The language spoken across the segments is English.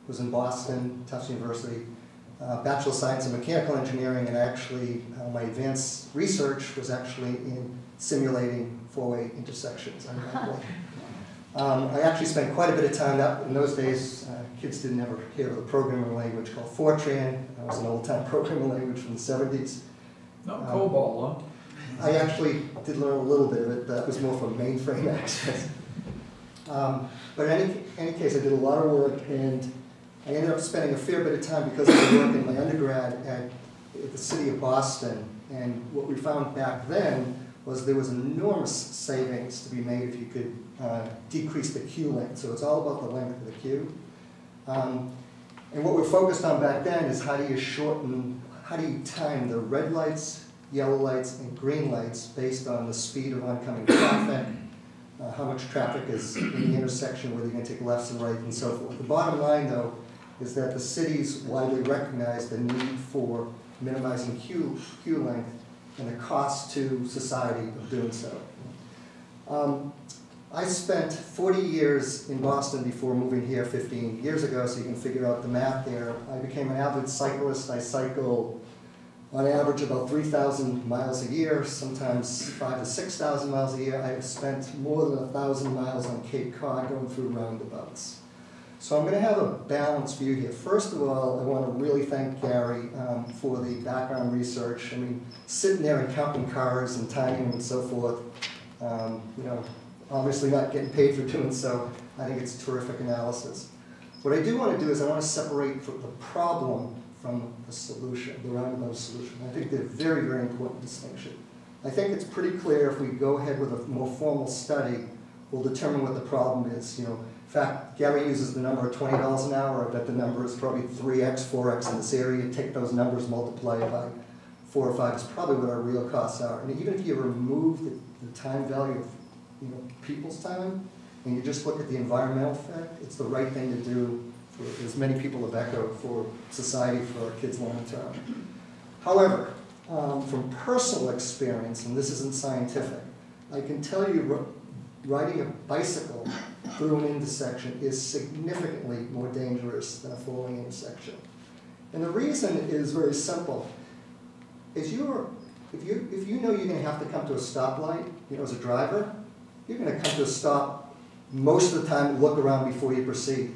was in Boston, Tufts University, Bachelor of Science in Mechanical Engineering, and actually my advanced research was actually in simulating four-way intersections. I actually spent quite a bit of time out in those days. Kids didn't ever hear of a programming language called Fortran. That was an old-time programming language from the 70s. Not COBOL, huh? I actually did learn a little bit of it, but that was more for mainframe access. But in any case, I did a lot of work, and I ended up spending a fair bit of time because I was working my undergrad at the city of Boston. And what we found back then was there was enormous savings to be made if you could decrease the queue length. So it's all about the length of the queue. And what we're focused on back then is how do you time the red lights, yellow lights, and green lights based on the speed of oncoming traffic, how much traffic is in the intersection, whether you're going to take lefts and rights, and so forth. The bottom line, though, is that the cities widely recognize the need for minimizing queue length and the cost to society of doing so. I spent 40 years in Boston before moving here 15 years ago, so you can figure out the math there. I became an avid cyclist. I cycle on average about 3,000 miles a year, sometimes 5,000 to 6,000 miles a year. I have spent more than 1,000 miles on Cape Cod going through roundabouts. So I'm going to have a balanced view here. First of all, I want to really thank Gary for the background research. I mean, sitting there and counting cars and timing them and so forth, you know, obviously not getting paid for doing so. I think it's terrific analysis. What I do want to do is I want to separate the problem from the solution, the roundabout solution. I think they're very, very important distinction. I think it's pretty clear if we go ahead with a more formal study, we'll determine what the problem is. You know, in fact, Gary uses the number of $20 an hour. I bet the number is probably 3x, 4x in this area. You take those numbers, multiply it by 4 or 5 is probably what our real costs are. And even if you remove the time value of people's time, and you just look at the environmental effect, it's the right thing to do for as many people have echoed for society, for our kids long term. However, from personal experience, and this isn't scientific, I can tell you riding a bicycle through an intersection is significantly more dangerous than a four-lane intersection. And the reason is very simple. If you know you're going to have to come to a stoplight, as a driver, you're going to come to a stop most of the time and look around before you proceed.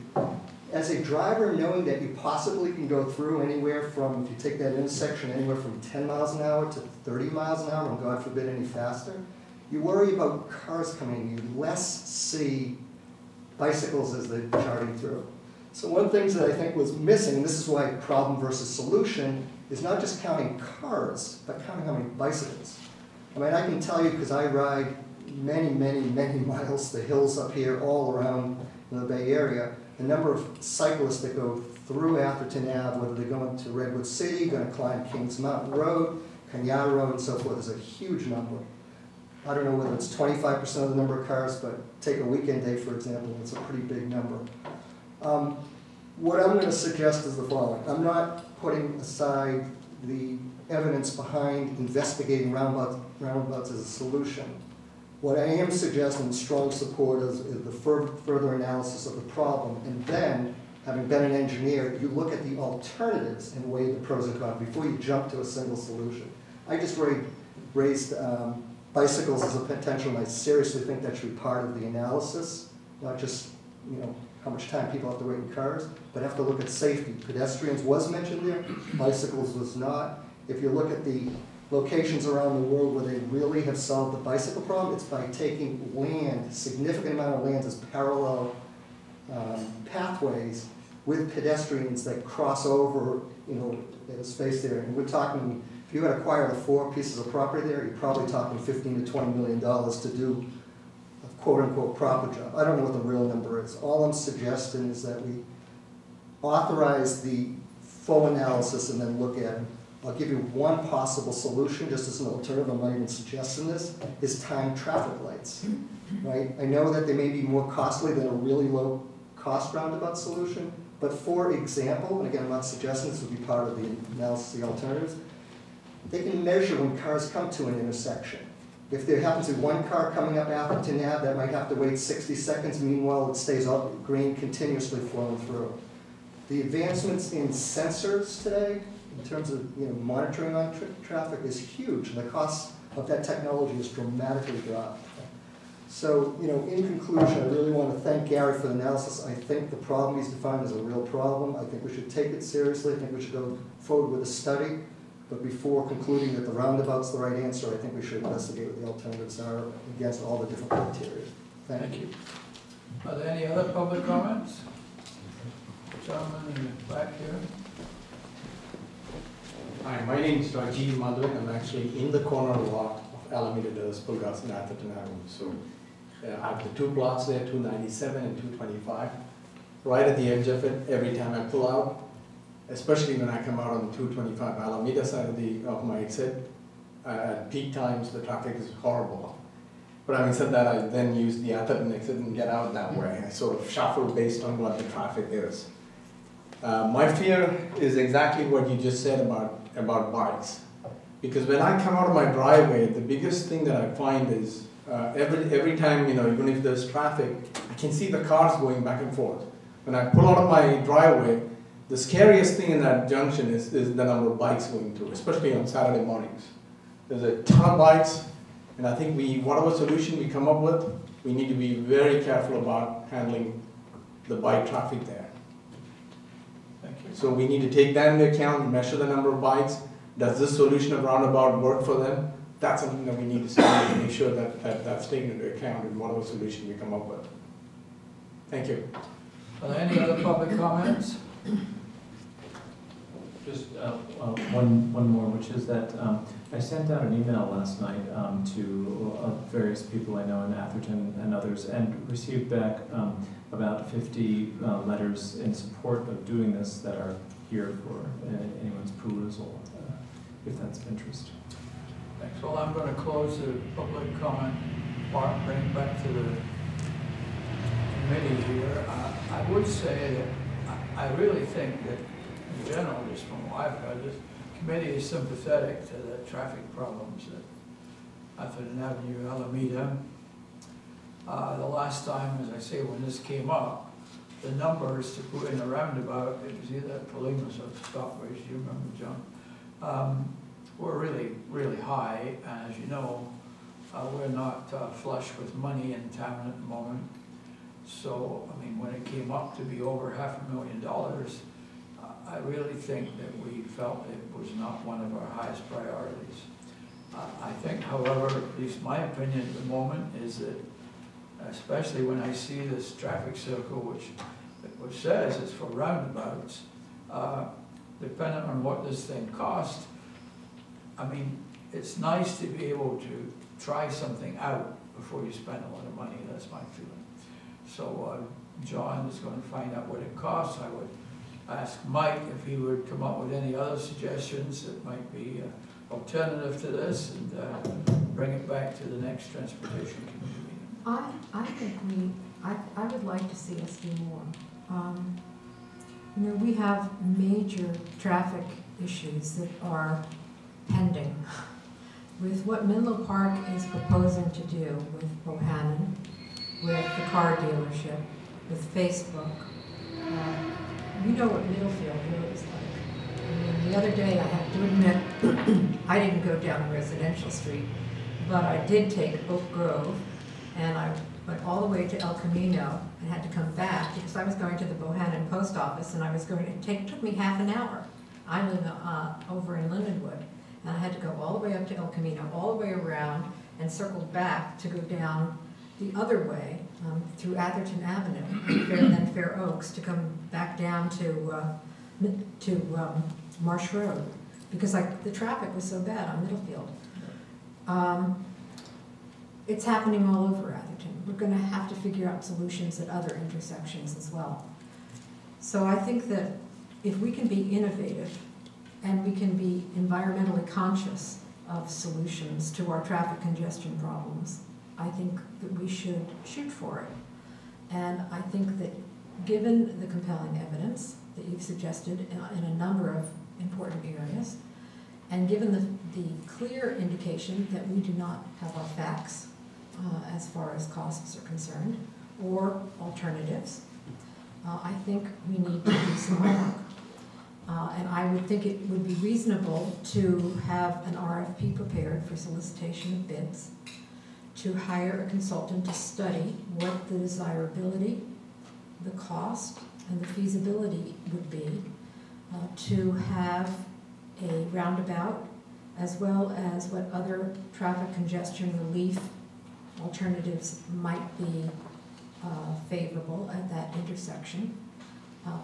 As a driver, knowing that you possibly can go through anywhere from, if you take that intersection, anywhere from 10 miles an hour to 30 miles an hour, and God forbid any faster, you worry about cars coming. You less see bicycles as they're charging through. So one of the things that I think was missing, and this is why problem versus solution, is not just counting cars, but counting how many bicycles. I mean, I can tell you, because I ride many, many, many miles, the hills up here all around the Bay Area, the number of cyclists that go through Atherton Ave, whether they're going to Redwood City, going to climb Kings Mountain Road, Kenyatta Road, and so forth, is a huge number. I don't know whether it's 25% of the number of cars, but take a weekend day, for example, it's a pretty big number. What I'm going to suggest is the following. I'm not putting aside the evidence behind investigating roundabouts as a solution. What I am suggesting, strong support, is the further analysis of the problem, and then, having been an engineer, you look at the alternatives and weigh the pros and cons before you jump to a single solution. I just raised bicycles as a potential, and I seriously think that should be part of the analysis, not just how much time people have to wait in cars, but have to look at safety. Pedestrians was mentioned there, bicycles was not. If you look at the locations around the world where they really have solved the bicycle problem, it's by taking land, significant amount of land as parallel pathways with pedestrians that cross over, in a space there. And we're talking, if you had acquired the 4 pieces of property there, you're probably talking $15 to $20 million to do a quote-unquote proper job. I don't know what the real number is. All I'm suggesting is that we authorize the full analysis and then look at, I'll give you one possible solution, just as an alternative, I'm not even suggesting this, is timed traffic lights, right? I know that they may be more costly than a really low cost roundabout solution, but for example, and again, I'm not suggesting this would be part of the analysis of the alternatives, they can measure when cars come to an intersection. If there happens to be one car coming up Atherton Ave, that might have to wait 60 seconds, meanwhile it stays up green, continuously flowing through. The advancements in sensors today, in terms of monitoring on traffic, is huge. The cost of that technology has dramatically dropped. So, in conclusion, I really want to thank Gary for the analysis. I think the problem he's defined is a real problem. I think we should take it seriously. I think we should go forward with a study. But before concluding that the roundabout's the right answer, I think we should investigate what the alternatives are against all the different criteria. Thank you. Are there any other public comments? Gentleman in the back here. Hi, my name is Rajiv Madhwik. I'm actually in the corner lot of Alameda Dulles, Pulgas, and Atherton Avenue. So I have the two plots there, 297 and 225. Right at the edge of it, every time I pull out, especially when I come out on the 225 Alameda side of my exit, at peak times the traffic is horrible. But having said that, I then use the Atherton exit and get out that way. I sort of shuffle based on what the traffic is. My fear is exactly what you just said about bikes. Because when I come out of my driveway, the biggest thing that I find is every time, even if there's traffic, I can see the cars going back and forth. When I pull out of my driveway, the scariest thing in that junction is the number of bikes going through, especially on Saturday mornings. There's a ton of bikes, and I think whatever solution we come up with, we need to be very careful about handling the bike traffic there. Thank you. So we need to take that into account, measure the number of bikes. Does this solution of roundabout work for them? That's something that we need to study and make sure that that's taken into account in whatever solution we come up with. Thank you. Are there any other public comments? Just one more, which is that I sent out an email last night to various people I know in Atherton and others, and received back about 50 letters in support of doing this that are here for anyone's perusal, if that's of interest. Thanks. Well, I'm going to close the public comment part, bring it back to the committee here. I would say that I really think that in general, just from what I've heard, this committee is sympathetic to the traffic problems at Atherton Avenue, Alameda. The last time, as I say, when this came up, the numbers to put in a roundabout, it was either at Palimas or Stockbridge, do you remember, John? Were really, really high, and as you know, we're not flush with money in town at the moment. So, I mean, when it came up to be over $500,000, I really think that we felt it was not one of our highest priorities. I think, however, at least my opinion at the moment is that, especially when I see this traffic circle, which says it's for roundabouts, depending on what this thing costs, I mean, it's nice to be able to try something out before you spend a lot of money. That's my feeling. So John is going to find out what it costs. I would ask Mike if he would come up with any other suggestions that might be alternative to this, and bring it back to the next transportation committee meeting. I think I would like to see us do more. We have major traffic issues that are pending. With what Menlo Park is proposing to do with Bohannon, with the car dealership, with Facebook, you know what Middlefield really is like. I mean, the other day, I have to admit, I didn't go down a residential street, but I did take Oak Grove, and I went all the way to El Camino and had to come back because I was going to the Bohannon post office, and I was going to it took me half an hour. I live over in Lindenwood, and I had to go all the way up to El Camino, all the way around, and circled back to go down the other way through Atherton Avenue, and then Fair Oaks, to come back down to Marsh Road, because the traffic was so bad on Middlefield. It's happening all over Atherton. We're going to have to figure out solutions at other intersections as well. So I think that if we can be innovative and we can be environmentally conscious of solutions to our traffic congestion problems, I think that we should shoot for it. And I think that given the compelling evidence that you've suggested in a number of important areas, and given the clear indication that we do not have our facts as far as costs are concerned, or alternatives, I think we need to do some homework. And I would think it would be reasonable to have an RFP prepared for solicitation of bids, to hire a consultant to study what the desirability, the cost, and the feasibility would be, to have a roundabout, as well as what other traffic congestion relief alternatives might be favorable at that intersection,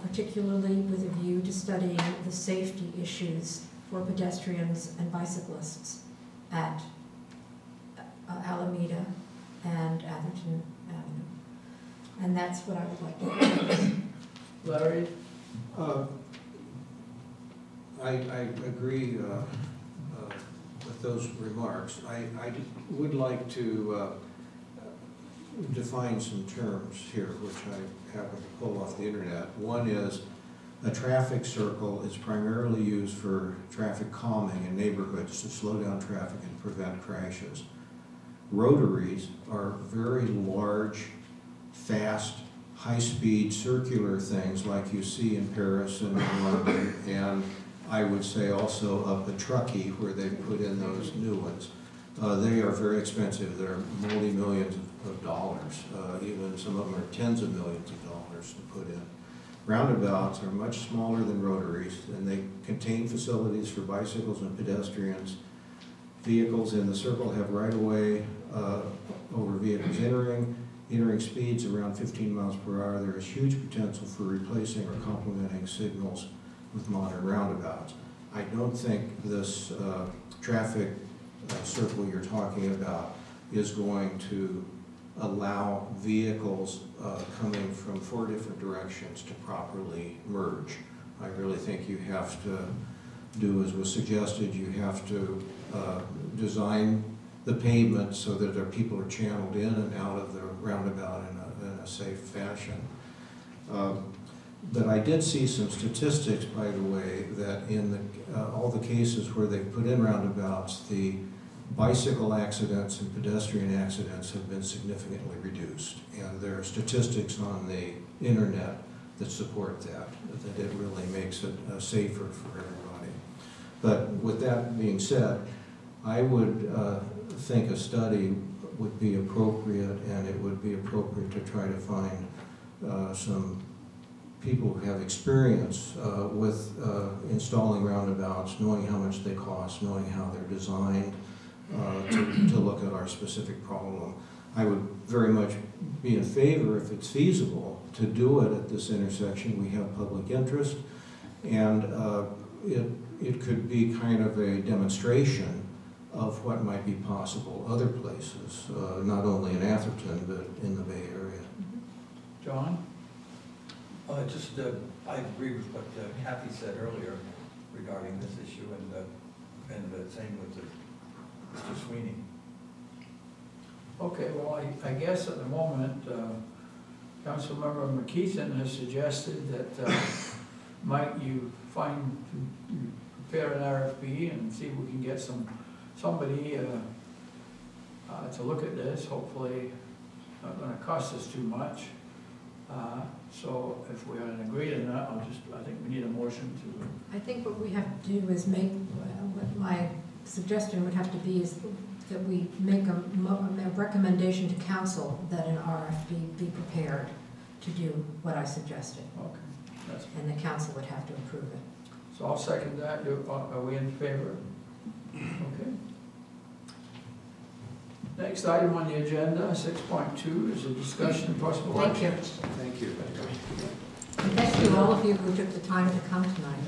particularly with a view to studying the safety issues for pedestrians and bicyclists at Alameda and Atherton Avenue. And that's what I would like to do. Larry? I agree with those remarks. I would like to define some terms here, which I happen to pull off the internet. One is a traffic circle is primarily used for traffic calming in neighborhoods to slow down traffic and prevent crashes. Rotaries are very large, fast, high-speed circular things like you see in Paris and in London, and I would say also up at Truckee where they've put in those new ones. They are very expensive. They're multi-millions of dollars. Even some of them are tens of millions of dollars to put in. Roundabouts are much smaller than rotaries, and they contain facilities for bicycles and pedestrians. Vehicles in the circle have right-of-way over vehicles entering speeds around 15 miles per hour. There is huge potential for replacing or complementing signals with modern roundabouts. I don't think this traffic circle you're talking about is going to allow vehicles coming from 4 different directions to properly merge. I really think you have to do as was suggested. You have to design the pavement so that our people are channeled in and out of the roundabout in a safe fashion. But I did see some statistics, by the way, that in all the cases where they've put in roundabouts, the bicycle accidents and pedestrian accidents have been significantly reduced. And there are statistics on the internet that support that it really makes it safer for everybody. But with that being said, I would think a study would be appropriate, and it would be appropriate to try to find some people who have experience with installing roundabouts, knowing how much they cost, knowing how they're designed, to look at our specific problem. I would very much be in favor, if it's feasible, to do it at this intersection. We have public interest, and it could be kind of a demonstration of what might be possible other places, not only in Atherton, but in the Bay Area. John? I agree with what Kathy said earlier regarding this issue, and the same with Mr. Sweeney. Okay, well, I guess at the moment, Councilmember McKeithen has suggested that might you prepare an RFP and see if we can get somebody to look at this. Hopefully, not going to cost us too much. So if we are agreed on that, I think we need a motion to. I think what we have to do is make, what my suggestion would have to be is that we make a recommendation to council that an RFP be prepared to do what I suggested. Okay. And the council would have to approve it. So I'll second that. Are we in favor? Okay. Next item on the agenda, 6.2, is a discussion of possible action. Thank you. And thank you all of you who took the time to come tonight.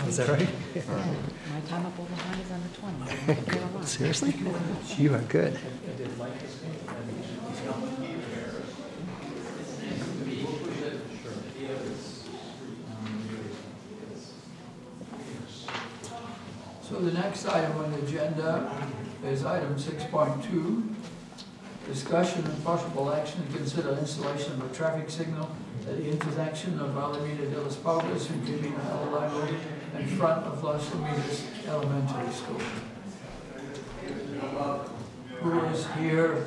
Is that right? My time up over behind is on the 20. Seriously? You are good. So the next item on the agenda is item 6.2, discussion and possible action to consider installation of a traffic signal at the intersection of Alameda de los Pobres and Camino El Lago in front of Las Lomitas Elementary School. Who is here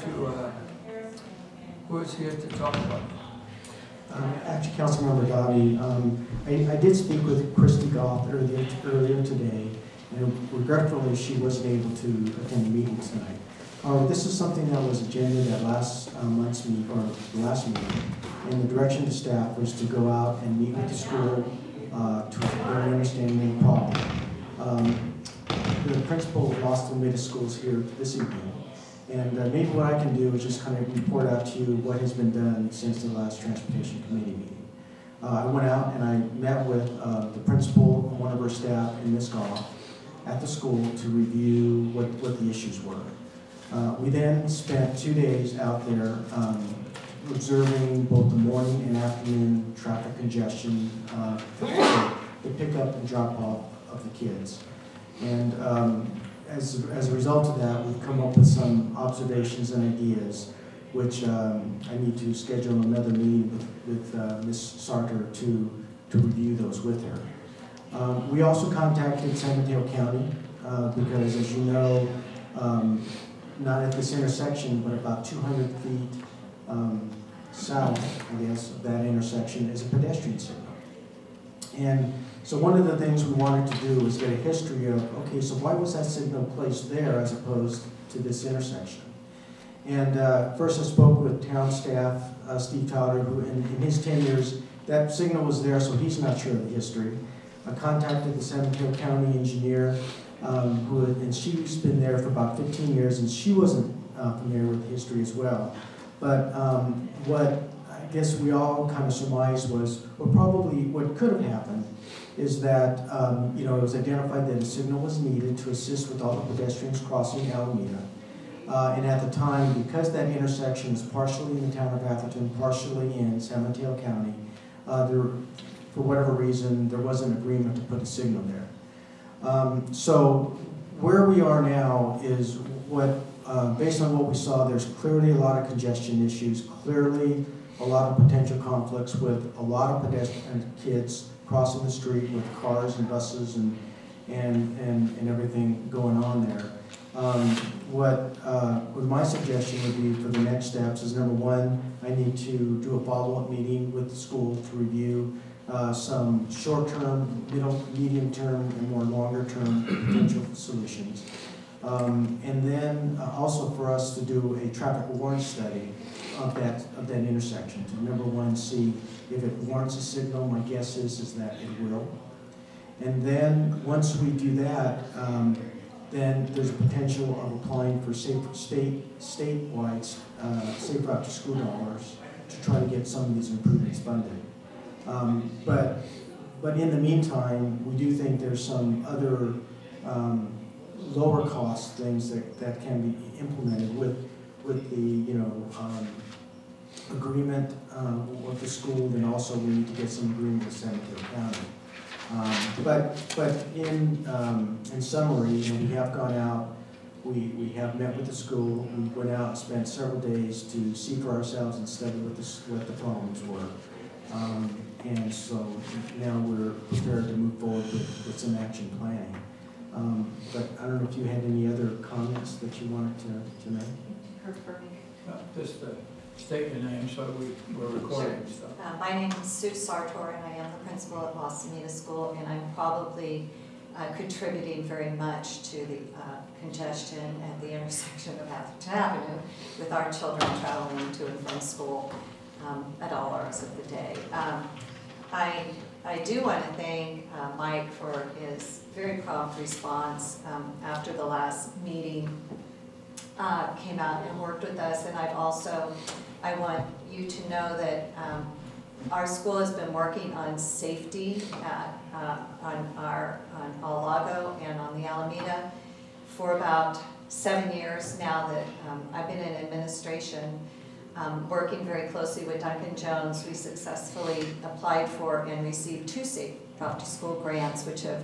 to talk about it? Actually, Councilmember Dottie, I did speak with Christy Goff earlier today, and regretfully she wasn't able to attend the meeting tonight. This is something that was agendaed at last month's meeting, or the last meeting, and the direction to staff was to go out and meet with the school to get an understanding of the problem. The principal of Los Lomitas School is here this evening, and maybe what I can do is just kind of report out to you what has been done since the last Transportation Committee meeting. I went out and I met with the principal, one of her staff, and Ms. Goff at the school to review what the issues were. We then spent 2 days out there observing both the morning and afternoon traffic congestion, the pickup and drop off of the kids. And as a result of that, we've come up with some observations and ideas, which I need to schedule another meeting with Ms. Sartor to review those with her. We also contacted San Mateo County because, as you know, not at this intersection, but about 200 feet south, I guess, of that intersection is a pedestrian signal. And so one of the things we wanted to do was get a history of, okay, so why was that signal placed there as opposed to this intersection? And first I spoke with town staff, Steve Towder, who in his 10 years, that signal was there, so he's not sure of the history. I contacted the San Mateo County engineer, and she's been there for about 15 years, and she wasn't familiar with the history as well. But what I guess we all kind of surmised was, what could have happened is that, it was identified that a signal was needed to assist with all the pedestrians crossing Alameda. And at the time, because that intersection is partially in the town of Atherton, partially in San Mateo County, for whatever reason, there was an agreement to put a signal there. So where we are now is based on what we saw, there's clearly a lot of congestion issues, clearly a lot of potential conflicts with a lot of pedestrian kids crossing the street with cars and buses and everything going on there. What my suggestion would be for the next steps is, number one, I need to do a follow-up meeting with the school to review some short-term, medium-term, and more longer-term potential solutions. And then also for us to do a traffic warrant study of that intersection to, number one, see if it warrants a signal. My guess is that it will. And then once we do that, then there's a potential of applying for statewide safe route to school dollars to try to get some of these improvements funded. But in the meantime, we do think there's some other lower cost things that can be implemented with the agreement with the school, and also we need to get some agreement with San Mateo County. But in summary, we have gone out, we have met with the school, we went out and spent several days to see for ourselves and study what the problems were. And so now we're prepared to move forward with some action planning. But I don't know if you had any other comments that you wanted to make? Just state your name so we're recording stuff. My name is Sue Sartor, and I am the principal at Los Lomitas School, and I'm probably contributing very much to the congestion at the intersection of Atherton Avenue with our children traveling to and from school at all hours of the day. I do want to thank Mike for his very prompt response after the last meeting came out and worked with us. And I want you to know that our school has been working on safety on El Lago and on the Alameda for about 7 years now that I've been in administration. Working very closely with Duncan Jones, we successfully applied for and received 2 safe route to school grants, which have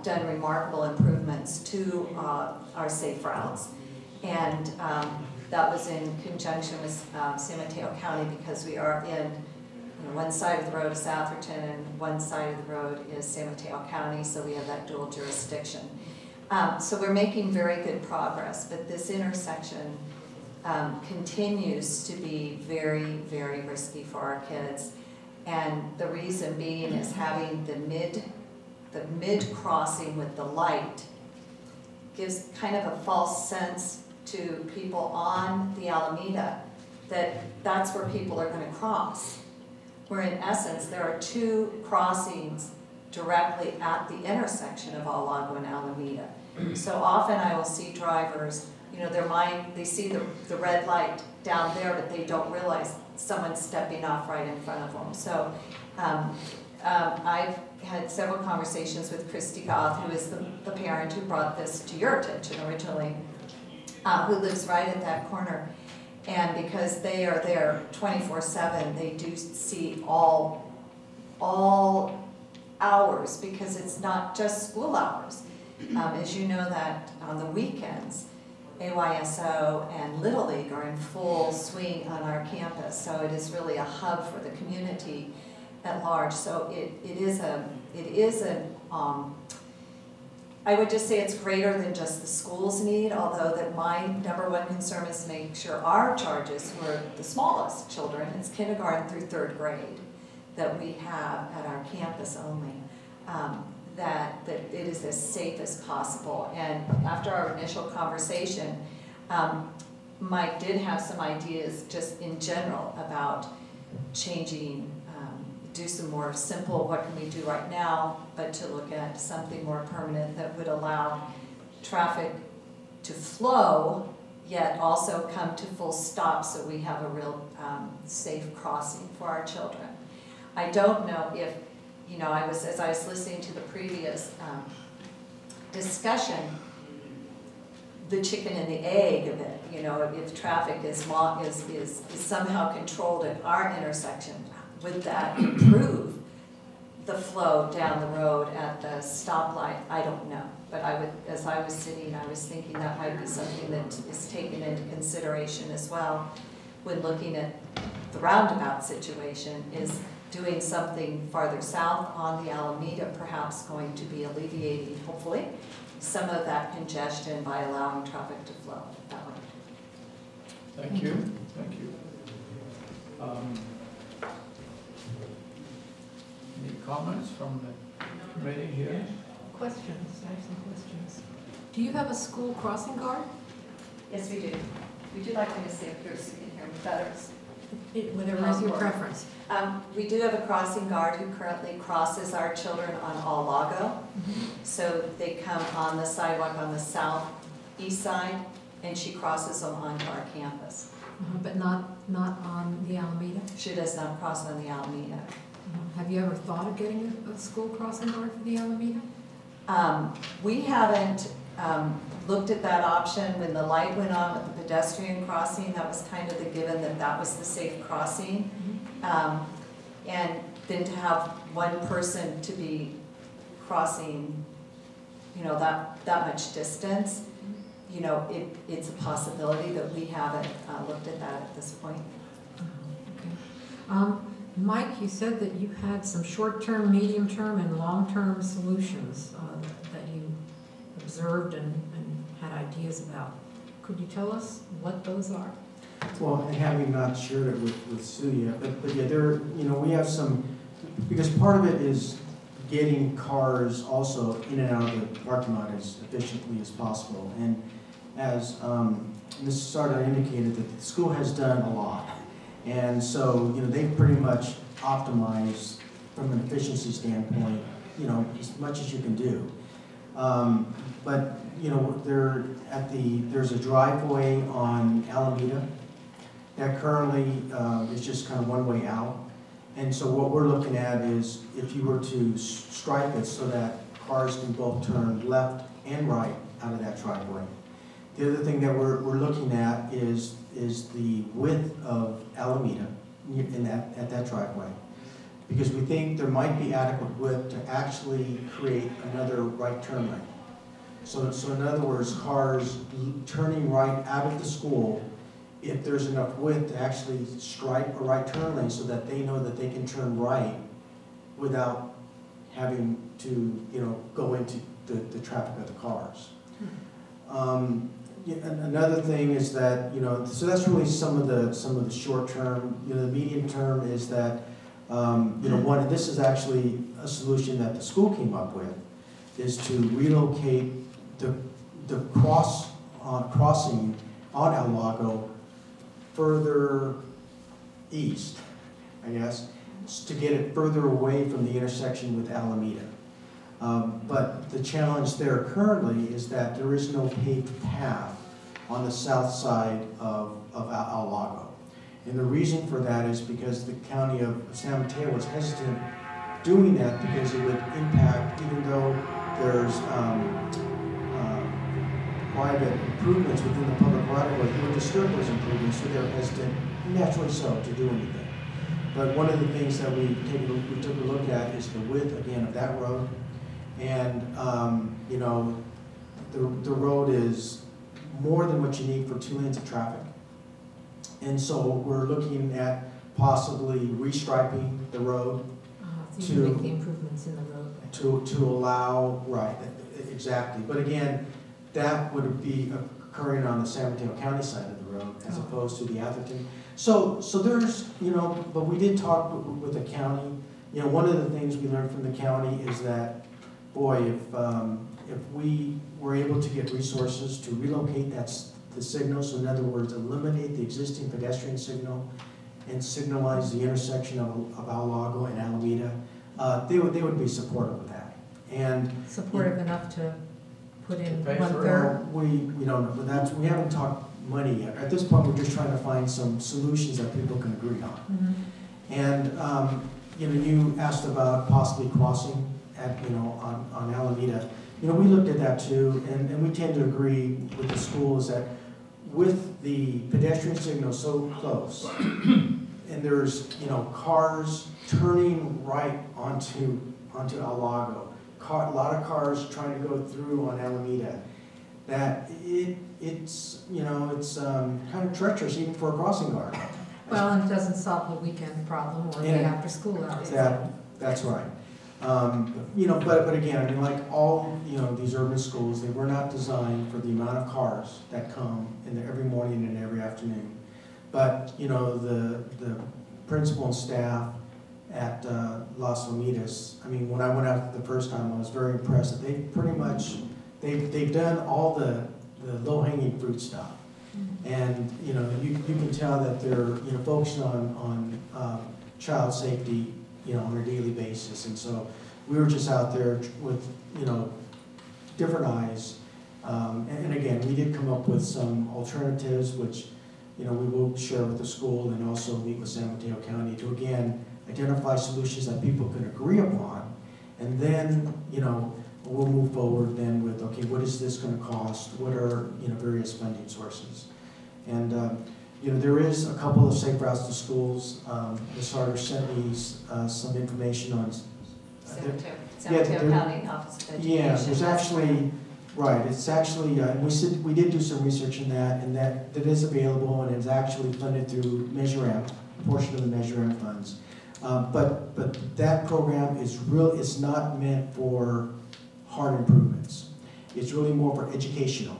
done remarkable improvements to our safe routes. And that was in conjunction with San Mateo County, because we are in one side of the road is Atherton and one side of the road is San Mateo County, so we have that dual jurisdiction. So we're making very good progress, but this intersection continues to be very, very risky for our kids. And the reason being is having the mid crossing with the light gives kind of a false sense to people on the Alameda that that's where people are going to cross. Where in essence, there are two crossings directly at the intersection of Alago and Alameda. So often I will see drivers, you know, they see the red light down there, but they don't realize someone's stepping off right in front of them. So I've had several conversations with Christy Goth, who is the parent who brought this to your attention originally, who lives right at that corner. And because they are there 24/7, they do see all hours, because it's not just school hours. As you know that on the weekends, AYSO and Little League are in full swing on our campus, so it is really a hub for the community at large. So it is I would just say it's greater than just the school's need, although that my #1 concern is to make sure our charges, who are the smallest children, it's kindergarten through 3rd grade, that we have at our campus only, that it is as safe as possible. And after our initial conversation, Mike did have some ideas just in general about changing, do some more simple, what can we do right now, but to look at something more permanent that would allow traffic to flow, yet also come to full stop, so we have a real safe crossing for our children. I don't know if, you know, as I was listening to the previous discussion, the chicken and the egg of it, you know, if traffic is somehow controlled at our intersection, would that improve the flow down the road at the stoplight? I don't know. But as I was sitting, I was thinking that might be something that is taken into consideration as well when looking at the roundabout situation, is doing something farther south on the Alameda, perhaps going to be alleviating, hopefully, some of that congestion by allowing traffic to flow that way. Thank you. Thank you. Any comments from the committee here? Questions, I have some questions. Do you have a school crossing guard? Yes, we do. Would you like me to stay up here so you can hear me better? Whatever is your preference. We do have a crossing guard who currently crosses our children on Alago. So they come on the sidewalk on the southeast side, and she crosses them onto our campus. But not on the Alameda? She does not cross on the Alameda. Have you ever thought of getting a school crossing guard for the Alameda? We haven't looked at that option. When the light went on with the pedestrian crossing, that was kind of the given that was the safe crossing. And then to have one person to be crossing, you know, that much distance, you know, it's a possibility, but we haven't looked at that at this point. Okay. Mike, you said that you had some short-term, medium-term, and long-term solutions that you observed and had ideas about. Could you tell us what those are? Well, and having not shared it with Sue yet, but yeah, we have some, because part of it is getting cars also in and out of the parking lot as efficiently as possible. And as Mrs. Sarda indicated, that the school has done a lot. And so, you know, they've pretty much optimized from an efficiency standpoint, you know, as much as you can do. But, you know, there's a driveway on Alameda that currently is just kind of one way out. And so what we're looking at is if you were to stripe it so that cars can both turn left and right out of that driveway. The other thing that we're looking at is the width of Alameda at that driveway, because we think there might be adequate width to actually create another right turn lane. So in other words, cars turning right out of the school if there's enough width to actually stripe a right turn lane so that they know that they can turn right without having to, go into the traffic of the cars. Another thing is that, so that's really some of the short term. The medium term is that, one, and this is actually a solution that the school came up with, is to relocate the crossing on El Lago further east, I guess, to get it further away from the intersection with Alameda. But the challenge there currently is that there is no paved path on the south side of El Lago. And the reason for that is because the county of San Mateo was hesitant doing that because it would impact, even though there's private improvements within the public right-of-way, it would disturb those improvements, so they're hesitant, naturally so, to do anything. But one of the things that we took a look at is the width, again, of that road. And, the road is more than what you need for 2 lanes of traffic. And so we're looking at possibly restriping the road so you make the improvements in the road. To allow, right, exactly. But again, that would be occurring on the San Mateo County side of the road as opposed to the Atherton. So there's, but we did talk with the county. One of the things we learned from the county is that, boy, if we were able to get resources to relocate the signal, so in other words, eliminate the existing pedestrian signal and signalize the intersection of El Lago and Alameda, they would be supportive of that. And supportive enough to put in To pay for 1/3? we don't know, but we haven't talked money yet. At this point, we're just trying to find some solutions that people can agree on. And you asked about possibly crossing at on Alameda. We looked at that too, and we tend to agree with the schools that with the pedestrian signal so close, and there's cars turning right onto El Lago, a lot of cars trying to go through on Alameda, that it's kind of treacherous even for a crossing guard. Well, and it doesn't solve the weekend problem or the after-school hours. That's right. But again, like all these urban schools, they were not designed for the amount of cars that come every morning and every afternoon. But the principal and staff at Las Lomitas, when I went out the first time, I was very impressed that they pretty much they've done all the low-hanging fruit stuff. And you can tell that they're focusing on child safety on a daily basis. And so we were just out there with different eyes. And again, we did come up with some alternatives, which we will share with the school and also meet with San Mateo County to again identify solutions that people can agree upon, and then we'll move forward then with, okay, what is this going to cost? What are various funding sources? And there is a couple of safe routes to schools. Ms. Harder sent me some information on San Mateo County Office of Education. Yeah, there's actually, right, it's actually, we did do some research in that, and that is available, and it's actually funded through Measure M, a portion of the Measure M funds. But that program is it's not meant for hard improvements. It's really more for educational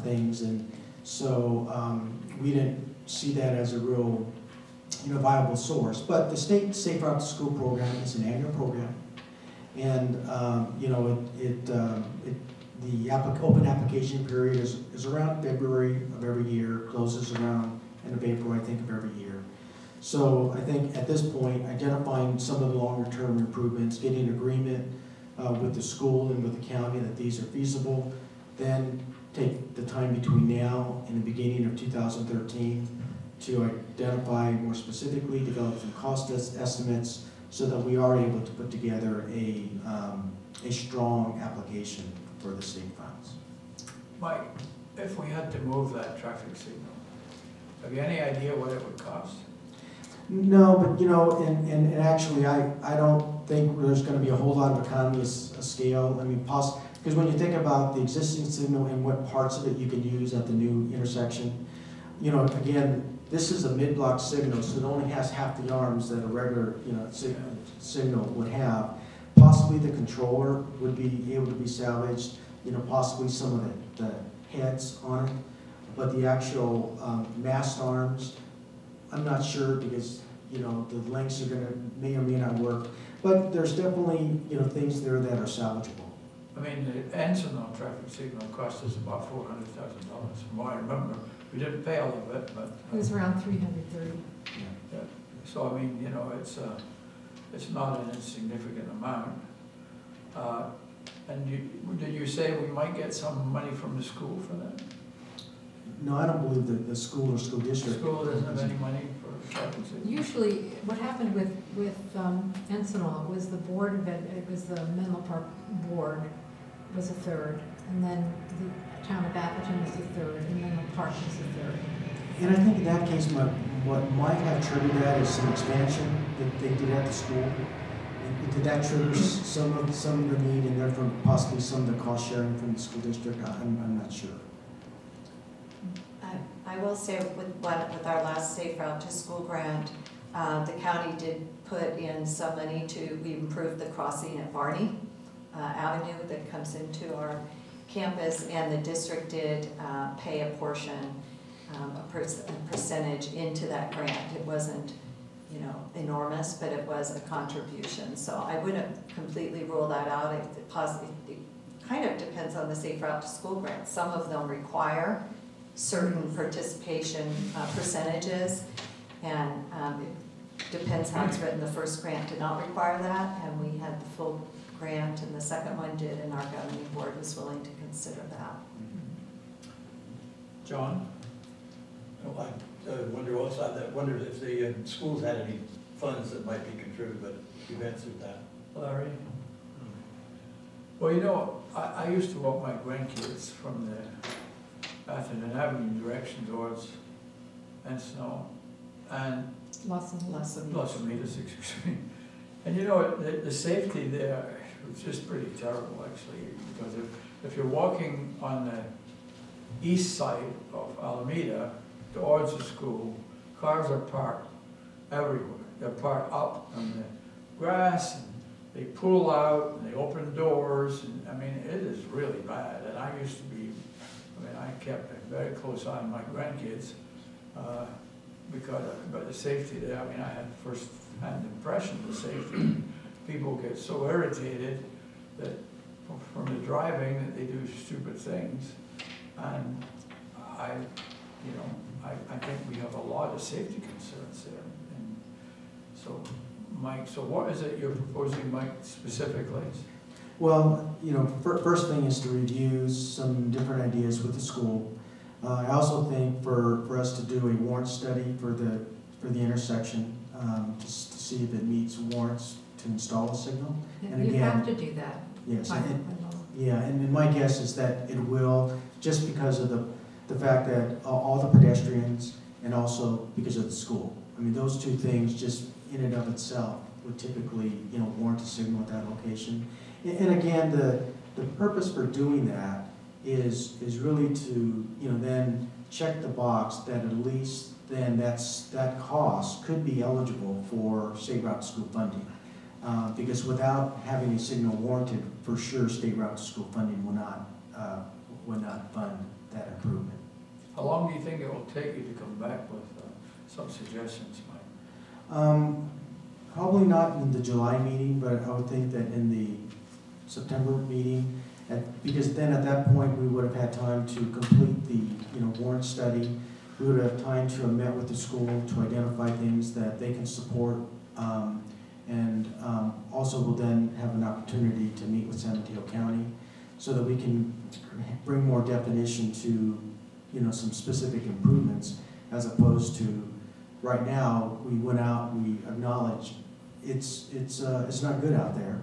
things, and so we didn't see that as a real viable source. But the state Safe Route to School program is an annual program, and the open application period is around February of every year, closes around end of April, I think, of every year. So I think at this point, identifying some of the longer term improvements, getting agreement with the school and with the county that these are feasible, then take the time between now and the beginning of 2013 to identify more specifically, develop some cost estimates so that we are able to put together a strong application for the state funds. Mike, if we had to move that traffic signal, have you any idea what it would cost? No, but and actually I don't think there's going to be a whole lot of economies of scale. I mean, because when you think about the existing signal and what parts of it you can use at the new intersection, you know, again, this is a mid-block signal, so it only has half the arms that a regular, you know, signal would have. Possibly the controller would be able to be salvaged, you know, possibly some of the heads on it, but the actual mast arms, I'm not sure because, you know, the lengths are gonna, may or may not work, but there's definitely, you know, things there that are salvageable. I mean, the engine on traffic signal cost us about $400,000, from what I remember. We didn't pay all of it, but. It was around 330. Yeah. So, I mean, you know, it's not an insignificant amount. And did you say we might get some money from the school for that? No, I don't believe that the school or school district. The school doesn't have any money for traffic signal? Usually, what happened with Encinal was the board of it was the Menlo Park board was a third, and then the town of Atherton was the third, and Menlo Park was the third. And I think in that case, what might have triggered that is some expansion that they did at the school. And did that trigger some of the need, and therefore possibly some of the cost sharing from the school district? I'm not sure. I will say with our last Safe Route to School grant, the county did put in some money to improve the crossing at Barney Avenue that comes into our campus, and the district did pay a portion, a percentage into that grant. It wasn't, you know, enormous, but it was a contribution. So I wouldn't completely rule that out. It kind of depends on the Safe Route to School grant. Some of them require certain participation percentages, and it depends how it's written. The first grant did not require that, and we had the full grant, and the second one did, and our governing board was willing to consider that. John? Well, I wondered if the schools had any funds that might be contributed, but you've answered that. Larry? Well, you know, I used to walk my grandkids from the Atherton Avenue direction towards Encinal and Lots of meters, excuse me. And you know, the safety there was just pretty terrible, actually, because if you're walking on the east side of Alameda towards the school, cars are parked everywhere. They're parked up on the grass, and they pull out, and they open doors, and I mean, it is really bad. And I used to be, I kept a very close eye on my grandkids because of the safety there. I mean, I had first-hand impression of the safety. People get so irritated that from the driving that they do stupid things, and I think we have a lot of safety concerns there. And so, Mike, so what is it you're proposing, Mike, specifically? Well, you know, first thing is to review some different ideas with the school. I also think for us to do a warrant study for the intersection, just to see if it meets warrants to install a signal. And you again, have to do that. Yes. And my guess is that it will, just because of the fact that all the pedestrians and also because of the school. I mean, those two things just in and of itself would typically, you know, warrant a signal at that location. And again, the purpose for doing that is really to, you know, then check the box that at least then that cost could be eligible for State Route to School funding. Because without having a signal warranted, for sure State Route to School funding will not fund that improvement. How long do you think it will take you to come back with some suggestions, Mike? Probably not in the July meeting, but I would think that in the September meeting, because then at that point we would have had time to complete the warrant study. We would have time to have met with the school to identify things that they can support, and also will then have an opportunity to meet with San Mateo County so that we can bring more definition to some specific improvements, as opposed to right now we went out, we acknowledged it's not good out there,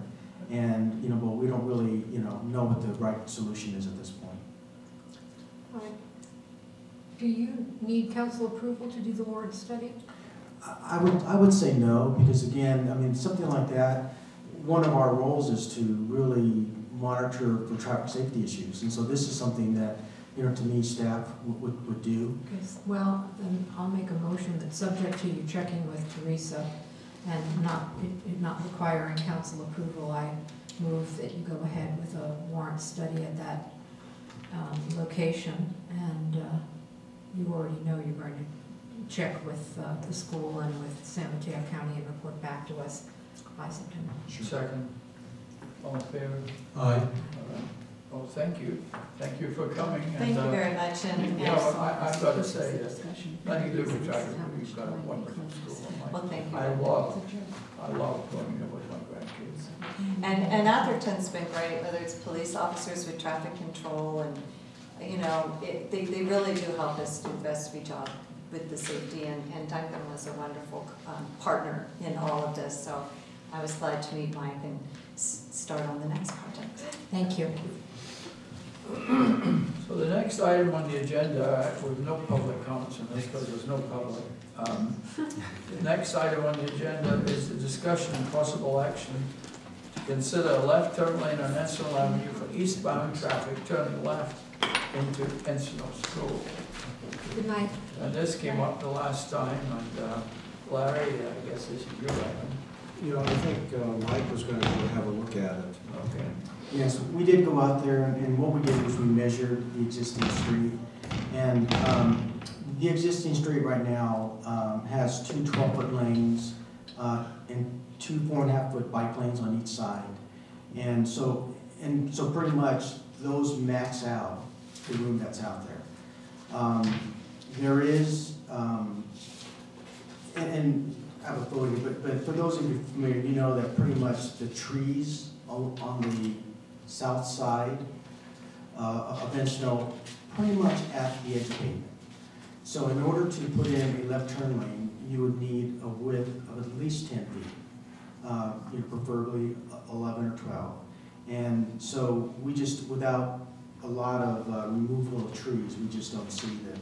and but we don't really know what the right solution is at this point. All right. Do you need council approval to do the warrant study? I would say no, because again, I mean, something like that, one of our roles is to really monitor for traffic safety issues, and so this is something that to me, staff would do. Well, then I'll make a motion that subject to you checking with Teresa and not requiring council approval, I move that you go ahead with a warrant study at that location. And you already know you're going to check with the school and with San Mateo County and report back to us by September. Second. All in favor? Aye. All right. Well, thank you. Thank you for coming. Thank you very much. And You know, I've got to say, Discussion. nothing to do with traffic, we've got a wonderful school. well, thank you. I love going there with my grandkids. And Atherton's been great, whether it's police officers with traffic control and, you know, they really do help us do the best we job with the safety. And Duncan was a wonderful partner in all of this. So I was glad to meet Mike and start on the next project. Thank you. So the next item on the agenda, with no public comments on this because there's no public. The next item on the agenda is the discussion and possible action to consider a left turn lane on Encinal Avenue for eastbound traffic turning left into Encinal School. Good night. And this came up the last time, and Larry, I guess this is your item. You know, I think Mike was going to have a look at it. Okay. Yes, we did go out there, and what we did was we measured the existing street. And the existing street right now has two 12-foot lanes and two 4.5-foot bike lanes on each side. And so pretty much those max out the room that's out there. There is, and I have a photo, but for those of you familiar, you know that pretty much the trees on the south side of Encinal, pretty much at the edge of pavement. So in order to put in a left turn lane, you would need a width of at least 10 feet, preferably 11 or 12. And so we just, without a lot of removal of trees, we just don't see the